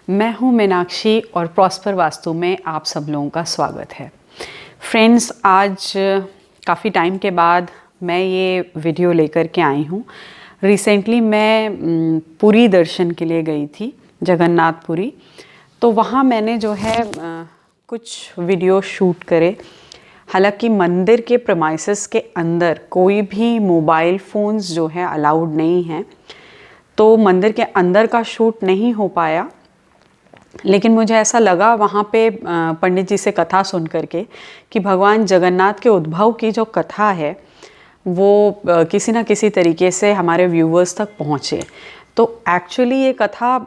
मैं हूं मीनाक्षी और प्रॉस्पर वास्तु में आप सब लोगों का स्वागत है। फ्रेंड्स, आज काफ़ी टाइम के बाद मैं ये वीडियो लेकर के आई हूँ। रिसेंटली मैं पुरी दर्शन के लिए गई थी, जगन्नाथपुरी। तो वहाँ मैंने जो है कुछ वीडियो शूट करे। हालांकि मंदिर के प्रेमाइसेस के अंदर कोई भी मोबाइल फ़ोन्स जो है अलाउड नहीं है, तो मंदिर के अंदर का शूट नहीं हो पाया। लेकिन मुझे ऐसा लगा वहाँ पे पंडित जी से कथा सुन करके कि भगवान जगन्नाथ के उद्भव की जो कथा है वो किसी ना किसी तरीके से हमारे व्यूवर्स तक पहुँचे। तो एक्चुअली ये कथा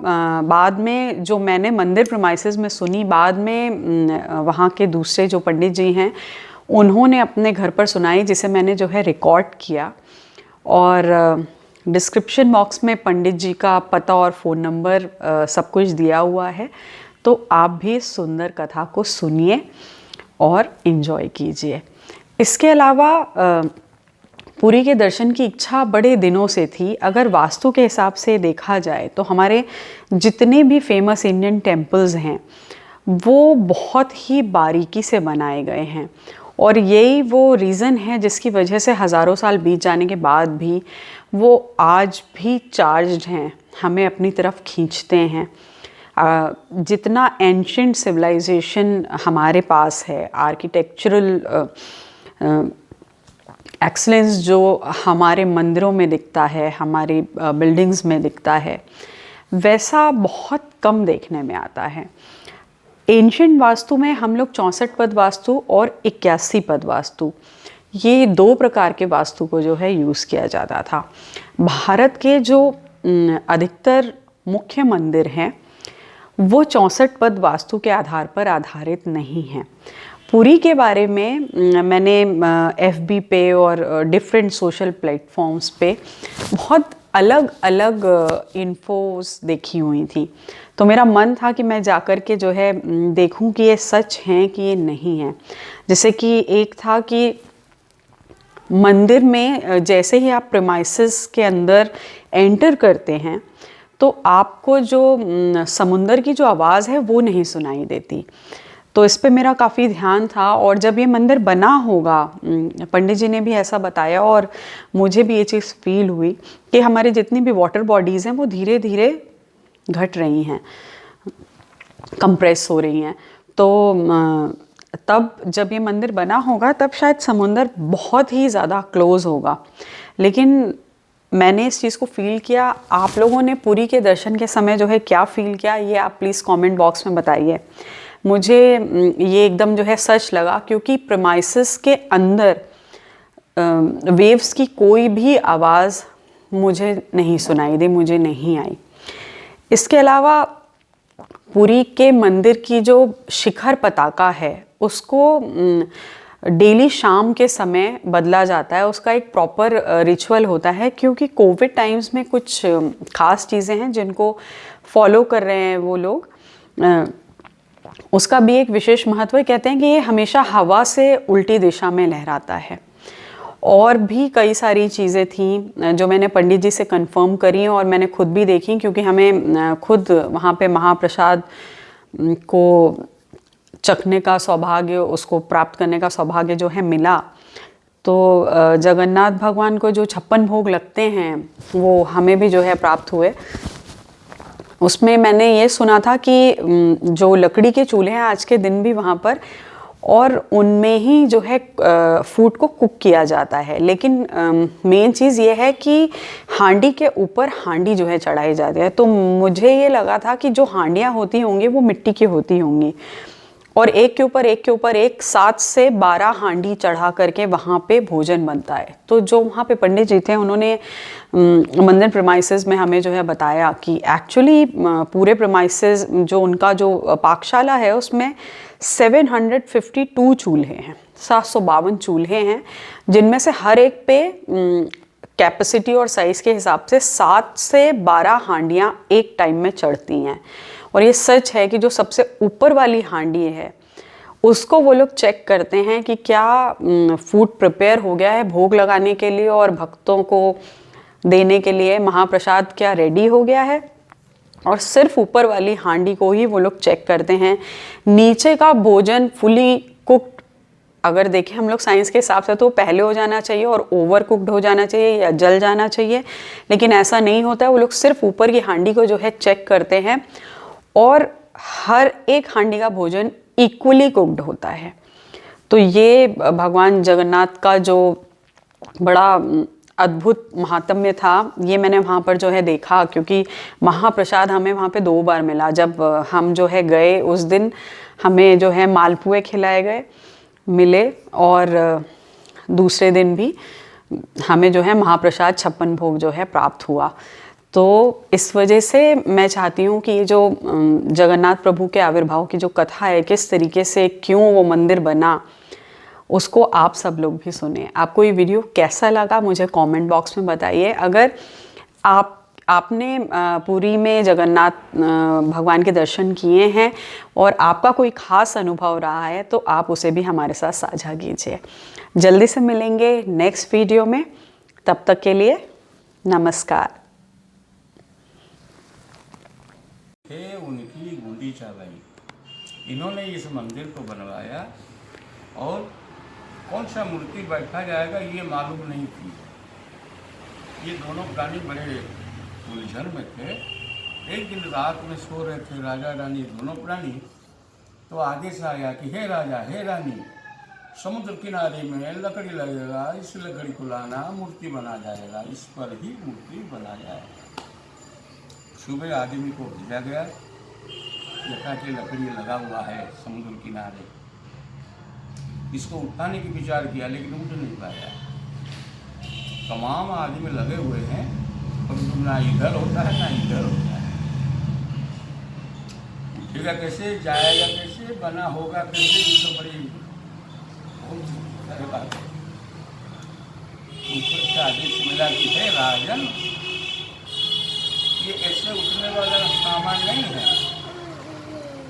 बाद में जो मैंने मंदिर प्रेमाइसेस में सुनी, बाद में वहाँ के दूसरे जो पंडित जी हैं उन्होंने अपने घर पर सुनाई, जिसे मैंने जो है रिकॉर्ड किया। और डिस्क्रिप्शन बॉक्स में पंडित जी का पता और फ़ोन नंबर सब कुछ दिया हुआ है, तो आप भी सुंदर कथा को सुनिए और इन्जॉय कीजिए। इसके अलावा पुरी के दर्शन की इच्छा बड़े दिनों से थी। अगर वास्तु के हिसाब से देखा जाए तो हमारे जितने भी फेमस इंडियन टेम्पल्स हैं वो बहुत ही बारीकी से बनाए गए हैं, और यही वो रीज़न है जिसकी वजह से हज़ारों साल बीत जाने के बाद भी वो आज भी चार्ज्ड हैं, हमें अपनी तरफ खींचते हैं। जितना एंशिएंट सिविलाइजेशन हमारे पास है, आर्किटेक्चरल एक्सलेंस जो हमारे मंदिरों में दिखता है, हमारी बिल्डिंग्स में दिखता है, वैसा बहुत कम देखने में आता है। एंशिएंट वास्तु में हम लोग 64 पद वास्तु और 81 पद वास्तु, ये दो प्रकार के वास्तु को जो है यूज़ किया जाता था। भारत के जो अधिकतर मुख्य मंदिर हैं वो 64 पद वास्तु के आधार पर आधारित नहीं हैं। पुरी के बारे में मैंने FB पे और डिफरेंट सोशल प्लेटफॉर्म्स पे बहुत अलग अलग इन्फोस देखी हुई थी, तो मेरा मन था कि मैं जाकर के जो है देखूं कि ये सच हैं कि ये नहीं है। जैसे कि एक था कि मंदिर में जैसे ही आप प्रेमाइसेस के अंदर एंटर करते हैं तो आपको जो समुंदर की जो आवाज़ है वो नहीं सुनाई देती। तो इस पे मेरा काफ़ी ध्यान था, और जब ये मंदिर बना होगा, पंडित जी ने भी ऐसा बताया और मुझे भी ये चीज़ फील हुई कि हमारी जितनी भी वाटर बॉडीज़ हैं वो धीरे धीरे घट रही हैं, कंप्रेस हो रही हैं। तो तब जब ये मंदिर बना होगा तब शायद समुंदर बहुत ही ज़्यादा क्लोज होगा। लेकिन मैंने इस चीज़ को फील किया। आप लोगों ने पुरी के दर्शन के समय जो है क्या फील किया, ये आप प्लीज़ कमेंट बॉक्स में बताइए। मुझे ये एकदम जो है सच लगा, क्योंकि प्रेमाइसेस के अंदर वेव्स की कोई भी आवाज़ मुझे नहीं सुनाई दी, मुझे नहीं आई। इसके अलावा पुरी के मंदिर की जो शिखर पताका है उसको डेली शाम के समय बदला जाता है। उसका एक प्रॉपर रिचुअल होता है, क्योंकि कोविड टाइम्स में कुछ खास चीज़ें हैं जिनको फॉलो कर रहे हैं वो लोग। उसका भी एक विशेष महत्व है। कहते हैं कि ये हमेशा हवा से उल्टी दिशा में लहराता है। और भी कई सारी चीज़ें थी जो मैंने पंडित जी से कंफर्म करी और मैंने खुद भी देखी, क्योंकि हमें खुद वहाँ पे महाप्रसाद को चखने का सौभाग्य, उसको प्राप्त करने का सौभाग्य जो है मिला। तो जगन्नाथ भगवान को जो 56 भोग लगते हैं वो हमें भी जो है प्राप्त हुए। उसमें मैंने ये सुना था कि जो लकड़ी के चूल्हे हैं आज के दिन भी वहाँ पर, और उनमें ही जो है फूड को कुक किया जाता है। लेकिन मेन चीज़ ये है कि हांडी के ऊपर हांडी जो है चढ़ाई जाती है। तो मुझे ये लगा था कि जो हांडियाँ होती होंगी वो मिट्टी की होती होंगी, और एक के ऊपर एक के ऊपर एक 7 से 12 हांडी चढ़ा करके वहाँ पे भोजन बनता है। तो जो वहाँ पे पंडित जी थे उन्होंने मंदिर प्रेमाइसेस में हमें जो है बताया कि एक्चुअली पूरे प्रेमाइसेस जो उनका जो पाकशाला है उसमें 752 चूल्हे हैं, 752 चूल्हे हैं, जिनमें से हर एक पे कैपेसिटी और साइज़ के हिसाब से 7 से 12 हांडियाँ एक टाइम में चढ़ती हैं। और ये सच है कि जो सबसे ऊपर वाली हांडी है उसको वो लोग चेक करते हैं कि क्या फूड प्रिपेयर हो गया है भोग लगाने के लिए और भक्तों को देने के लिए, महाप्रसाद क्या रेडी हो गया है। और सिर्फ ऊपर वाली हांडी को ही वो लोग चेक करते हैं। नीचे का भोजन फुली कुक्ड, अगर देखें हम लोग साइंस के हिसाब से तो पहले हो जाना चाहिए और ओवर कुक्ड हो जाना चाहिए या जल जाना चाहिए, लेकिन ऐसा नहीं होता है। वो लोग सिर्फ ऊपर की हांडी को जो है चेक करते हैं और हर एक हांडी का भोजन इक्वली कुक्ड होता है। तो ये भगवान जगन्नाथ का जो बड़ा अद्भुत महात्म्य था, ये मैंने वहाँ पर जो है देखा, क्योंकि महाप्रसाद हमें वहाँ पे 2 बार मिला। जब हम जो है गए उस दिन हमें जो है मालपुए खिलाए गए मिले, और दूसरे दिन भी हमें जो है महाप्रसाद 56 भोग जो है प्राप्त हुआ। तो इस वजह से मैं चाहती हूँ कि ये जो जगन्नाथ प्रभु के आविर्भाव की जो कथा है, किस तरीके से क्यों वो मंदिर बना, उसको आप सब लोग भी सुने। आपको ये वीडियो कैसा लगा मुझे कमेंट बॉक्स में बताइए। अगर आपने पुरी में जगन्नाथ भगवान के दर्शन किए हैं और आपका कोई ख़ास अनुभव रहा है तो आप उसे भी हमारे साथ साझा कीजिए। जल्दी से मिलेंगे नेक्स्ट वीडियो में, तब तक के लिए नमस्कार। उनकी गुंडीचा बाई, इन्होंने इस मंदिर को बनवाया और कौन सा मूर्ति बैठा जाएगा ये मालूम नहीं थी। ये दोनों प्राणी बड़े उलझन में थे। एक दिन रात में सो रहे थे राजा रानी दोनों प्राणी, तो आदेश आया कि हे राजा हे रानी, समुद्र किनारे में लकड़ी लगेगा, इस लकड़ी को लाना, मूर्ति बना जाएगा, इस पर ही मूर्ति बना जाएगा। सुबह आदमी को भेजा गया, देखा कि लकड़ी लगा हुआ है समुद्र किनारे। इसको उठाने की विचार किया लेकिन उठ नहीं पाया। तमाम आदमी लगे हुए हैं परंतु ना इधर होता है ना इधर होता है। उठेगा कैसे, जाएगा कैसे, बना होगा कैसे, ये तो बड़ी बहुत बात है। ऊपर से आदेश मिला कि हे राजन, ये ऐसे उठने वाला सामान नहीं है,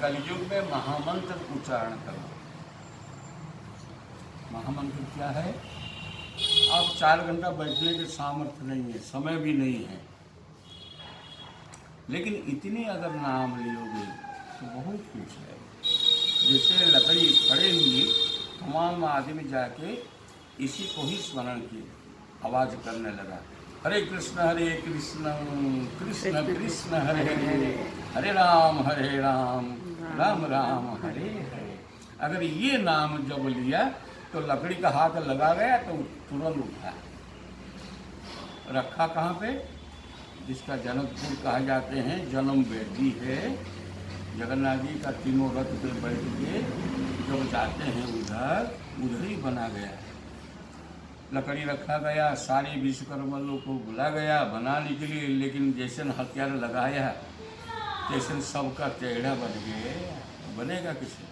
कलयुग में महामंत्र उच्चारण करो। महामंत्र क्या है? आप 4 घंटा बैठने के सामर्थ्य नहीं है, समय भी नहीं है, लेकिन इतनी अगर नाम लियोगे तो बहुत कुछ है। जैसे लकड़ी खड़े हुई तमाम आदमी जाके इसी को ही स्मरण किए, आवाज करने लगा, हरे कृष्ण कृष्ण कृष्ण हरे हरे, हरे राम राम राम हरे हरे। अगर ये नाम जब लिया तो लकड़ी का हाथ लगा गया तो तुरंत उठा। रखा कहाँ पे? जिसका जनकपुर कहा जाते हैं, जन्म वेदी है। जगन्नाथ जी का तीनों रथ पे बैठ के जब जाते हैं उधर ही बना गया। लकड़ी रखा गया, सारे विश्वकर्मा लोग को बुला गया बनाने के लिए, लेकिन जैसे हथियार लगाया तैसे सबका टेढ़ा बन गए। बनेगा किसे?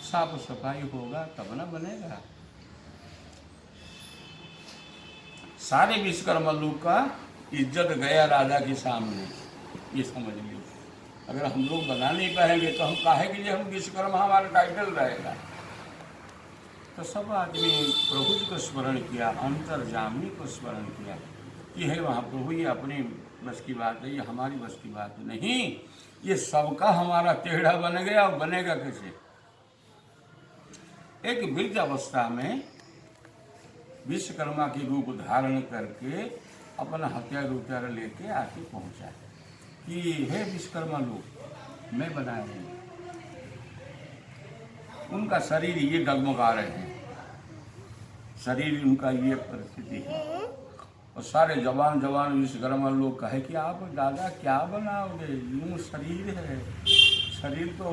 साफ सफाई होगा तब ना बनेगा। सारे विश्वकर्मा लोग का इज्जत गया राजा के सामने, ये समझ लो। अगर हम लोग बना नहीं पाएंगे तो हम काहे के लिए हम विश्वकर्मा, हमारा टाइटल रहेगा। तो सब आदमी प्रभु जी को स्मरण किया, अंतर्जामी को स्मरण किया कि है वहाँ प्रभु, ये अपनी बस की बात है, ये हमारी बस की बात नहीं। ये सबका हमारा टेढ़ा बन गया और बनेगा कैसे? एक वृद्ध अवस्था में विश्वकर्मा की रूप धारण करके अपना हथियार लेके आके पहुंचा कि हे विश्वकर्मा लोग, मैं बनाए हैं। उनका शरीर ये डगमगा रहे हैं, शरीर उनका ये परिस्थिति है। और सारे जवान विश्वकर्मा लोग कहे कि आप दादा क्या बनाओगे, यूँ शरीर है, शरीर तो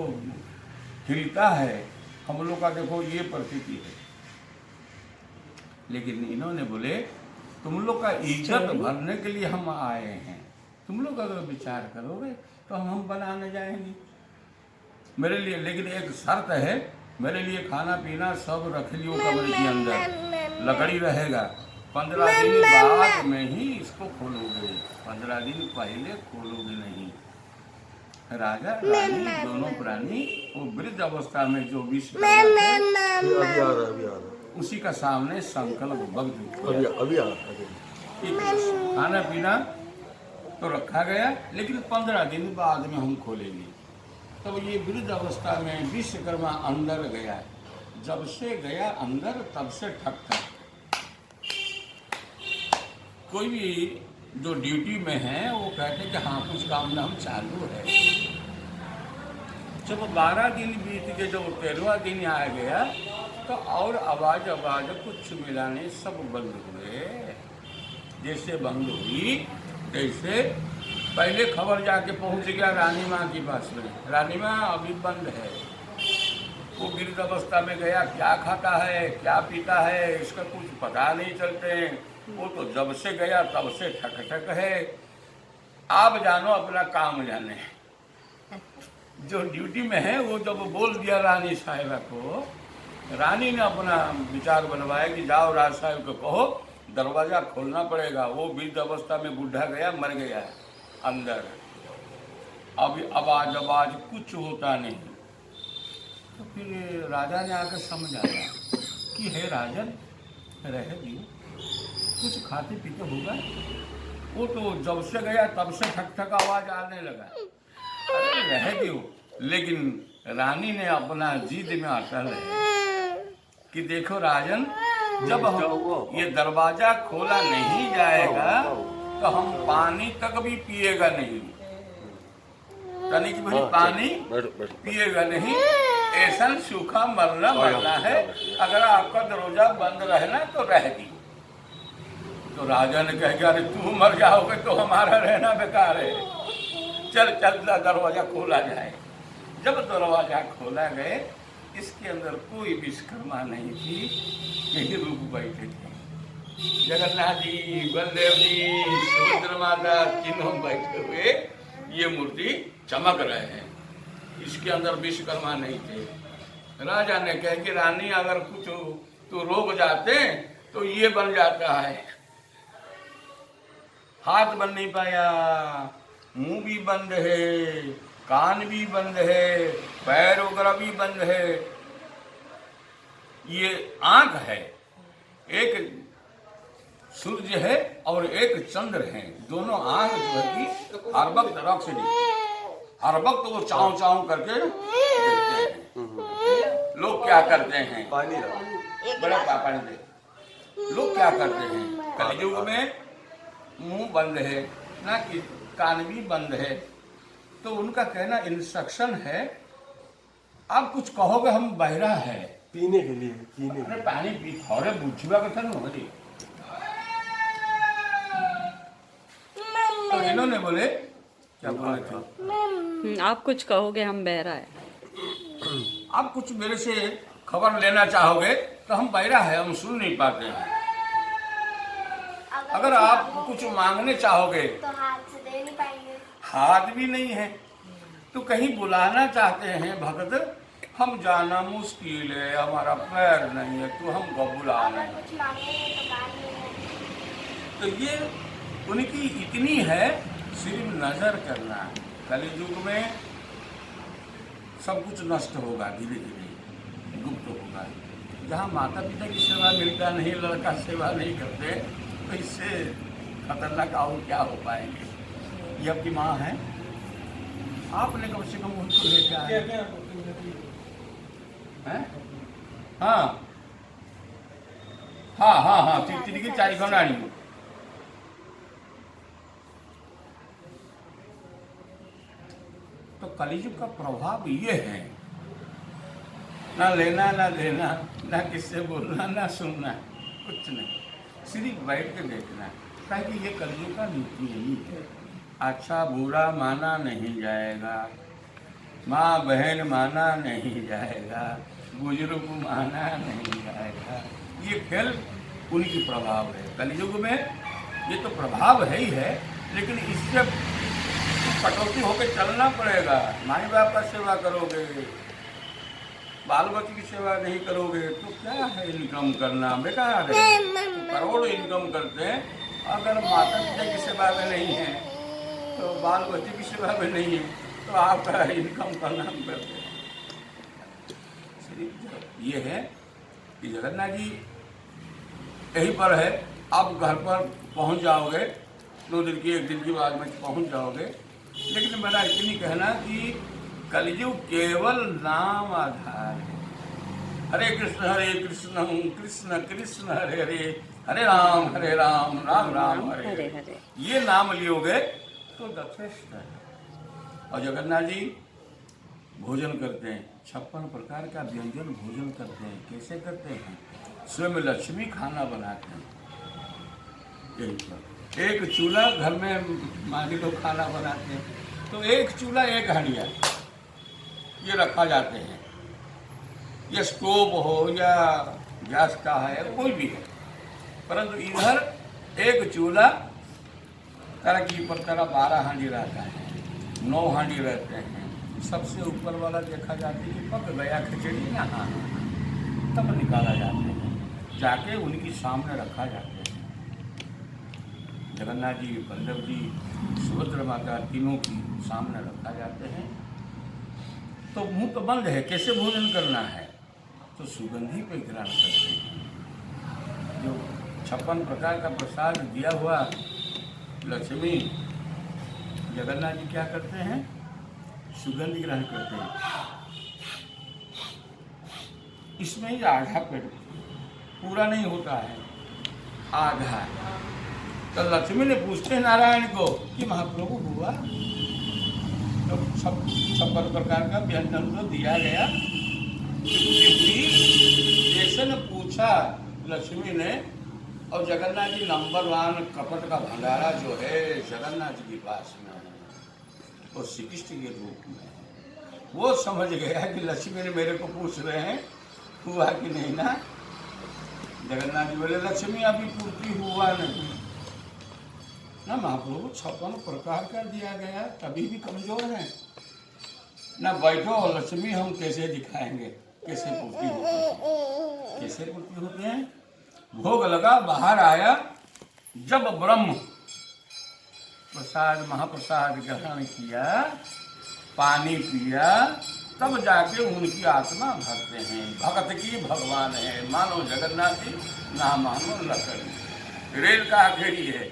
हिलता है, हम लोग का देखो ये परिस्थिति है। लेकिन इन्होंने बोले तुम लोग का इज्जत भरने के लिए हम आए हैं, तुम लोग अगर विचार करोगे तो हम बनाने जाएंगे मेरे लिए, लेकिन एक शर्त है, मेरे लिए खाना पीना सब रख लियो कमरे के अंदर, लकड़ी रहेगा। 15 दिन बाद में ही इसको खोलोगे, 15 दिन पहले खोलोगे नहीं। राजा रानी दोनों प्राणी वो वृद्ध अवस्था में जो विश्व उसी का सामने संकल्प भक्त खाना पीना तो रखा गया, लेकिन 15 दिन बाद में हम खोलेंगे। तब ये वृद्ध अवस्था में विश्वकर्मा अंदर गया। जब से गया अंदर तब से ठक ठक। कोई भी जो ड्यूटी में है वो कहते कि हाँ कुछ काम नाम चालू है। जब 12 दिन बीत के जब 13वां दिन आ गया तो और आवाज कुछ मिलाने सब बंद हुए। जैसे बंद हुई तैसे पहले खबर जाके पहुंच गया रानी माँ के पास में, रानी माँ अभी बंद है। वो वृद्ध अवस्था में गया, क्या खाता है क्या पीता है इसका कुछ पता नहीं चलते। वो तो जब से गया तब से ठक ठक है। आप जानो अपना काम जाने। जो ड्यूटी में है वो जब बोल दिया रानी साहिबा को, रानी ने अपना विचार बनवाया कि जाओ राज साहिब को कहो दरवाजा खोलना पड़ेगा। वो वृद्ध अवस्था में बूढ़ा गया, मर गया अंदर। अभी आवाज कुछ होता नहीं। तो फिर राजा ने आकर समझाया कि हे राजन रह दियो, कुछ खाते पीते होगा। वो तो जब से गया तब से ठक ठक आवाज आने लगा। अरे रह दियो, लेकिन रानी ने अपना जिद में अटल है कि देखो राजन, जब हम ये दरवाजा खोला नहीं जाएगा तो हम पानी तक भी पिएगा नहीं। तनिक भी पानी पिएगा नहीं। ऐसा सूखा मरना है। अगर आपका दरवाजा बंद रहना तो रह दी। तो राजा ने कह गया अरे तू मर जाओगे तो हमारा रहना बेकार है। चल दरवाजा खोला जाए। जब दरवाजा खोला गए, इसके अंदर कोई विश्वकर्मा नहीं थी, यही रूप बैठे थे। जगन्नाथ जी, बलदेव जी, सुभद्रा माता तीनों बैठे हुए ये मूर्ति चमक रहे हैं। इसके अंदर विश्वकर्मा नहीं थे। राजा ने कहा कि रानी अगर कुछ तो रोक जाते तो ये बन जाता है। हाथ बन नहीं पाया, मुंह भी बंद है, कान भी बंद है, पैर वगैरह भी बंद है। ये आंख है, एक सूर्य है और एक चंद्र है। दोनों आंख जो है कि हर वक्त रॉक्सनी, हर वक्त वो चाव चाव करके देखते हैं। लोग क्या करते हैं, बड़ा पानी दे। लोग क्या करते हैं, कलयुग में मुंह बंद है ना, कि कान भी बंद है। तो उनका कहना इंस्ट्रक्शन है, आप कुछ कहोगे हम बहरा है पीने के लिए, पीने अरे पानी पी थोड़े बुझवा के था। तो इन्होंने बोले क्या बोले थे, आप कुछ कहोगे हम बहरा है। आप कुछ मेरे से खबर लेना चाहोगे तो हम बहरा है, हम सुन नहीं पाते हैं। अगर आप कुछ मांगने चाहोगे तो हाथ से दे नहीं पाएंगे। हाथ भी नहीं है। तो कहीं बुलाना चाहते हैं भगत, हम जाना मुश्किल है, हमारा पैर नहीं है, तो हमको बुलाना है। कुछ मांगेंगे तो कान में है। तो ये उनकी इतनी है, सिर्फ नजर करना। कलयुग में सब कुछ नष्ट होगा, धीरे धीरे गुप्त होगा। जहाँ माता पिता की सेवा मिलता नहीं, लड़का सेवा नहीं करते, तो इससे खतरनाक और क्या हो पाएंगे। ये आपकी माँ है, आपने कम से कम उनको लेके आए हैं। हाँ हाँ हाँ हाँ, तिरतिरी की चाय बनानी। तो कलयुग का प्रभाव ये है, ना लेना ना देना, ना किससे बोलना ना सुनना, कुछ नहीं, सिर्फ बैठ के देखना। ताकि ये कलयुग का नीति यही है। अच्छा बुरा माना नहीं जाएगा, माँ बहन माना नहीं जाएगा, बुजुर्ग माना नहीं जाएगा। ये खेल उनकी प्रभाव है कलयुग में। ये तो प्रभाव है ही है, लेकिन इससे कटौती होकर चलना पड़ेगा। माई बाप का सेवा करोगे, बाल बच्चे की सेवा नहीं करोगे तो क्या है इनकम करना, बेकार है। तो करोड़ इनकम करते हैं, अगर माता पिता की सेवा में नहीं है तो बाल बच्चे की सेवा में नहीं है, तो आपका इनकम करना हम करते हैं। ये है कि जगन्नाथ जी यहीं पर है। आप घर पर पहुंच जाओगे 2 दिन की 1 दिन की बाद में पहुंच जाओगे। लेकिन मेरा इतनी कहना कि कलयुग केवल नाम आधार है। हरे कृष्ण कृष्ण कृष्ण हरे हरे, हरे राम राम राम हरे हरे हरे। हरे। ये नाम लियोगे तो यथेष्ट है। और जगन्नाथ जी भोजन करते हैं, 56 प्रकार का व्यंजन भोजन करते हैं। कैसे करते हैं? स्वयं लक्ष्मी खाना बनाते हैं। यही पर एक चूल्हा घर में माली लोग खाना बनाते हैं, तो एक चूल्हा 1 हंडिया ये रखा जाते हैं। ये स्टोव हो या गैस का है, कोई भी है, परंतु इधर एक चूल्हा तरक्की पर तरह 12 हांडी रहता है, 9 हांडी रहते हैं। सबसे ऊपर वाला देखा जाता है कि पक गया खिचड़ी यहाँ, तब निकाला जाते हैं, जाके उनकी सामने रखा जाते हैं। जगन्नाथ जी, बलदेव जी, सुभद्रा माता तीनों की सामने रखा जाते हैं। तो मुंह तो बंद है, कैसे भोजन करना है? तो सुगंधी पे ग्रहण करते हैं। जो 56 प्रकार का प्रसाद दिया हुआ लक्ष्मी, जगन्नाथ जी क्या करते हैं? सुगंध ग्रहण करते हैं। इसमें ही आधा पेट पूरा नहीं होता है, आधा। तो लक्ष्मी ने पूछते हैं नारायण को कि महाप्रभु हुआ? तो 56 प्रकार का व्यंजन तो दिया गया। जैसे ने पूछा लक्ष्मी ने, और जगन्नाथ जी नंबर 1 कपट का भंडारा जो है जगन्नाथ जी के पास में है, और श्री कृष्ण के रूप में है। वो समझ गया कि लक्ष्मी ने मेरे को पूछ रहे हैं हुआ कि नहीं ना। जगन्नाथ जी बोले लक्ष्मी अभी पूर्ति हुआ नहीं ना महाप्रभु, 56 प्रकार का दिया गया, तभी भी कमजोर है ना। बैठो लक्ष्मी, हम कैसे दिखाएंगे कैसे पूर्ति होती है, कैसे पूर्ति होते हैं। भोग लगा, बाहर आया, जब ब्रह्म प्रसाद महाप्रसाद ग्रहण किया, पानी पिया, तब जाके उनकी आत्मा भरते हैं। भगत की भगवान है, मानो जगन्नाथ जी ना मानो लकड़ी। रेल का आखिरी है,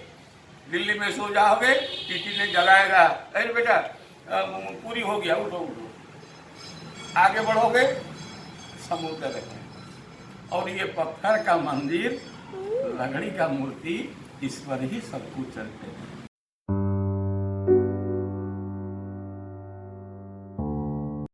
दिल्ली में सो जाओगे, टीटी ने जगाएगा, अरे बेटा पूरी हो गया, उठो उठो। आगे बढ़ोगे, समुद्र है, और ये पत्थर का मंदिर, लकड़ी का मूर्ति, इस पर ही सब कुछ चलते हैं।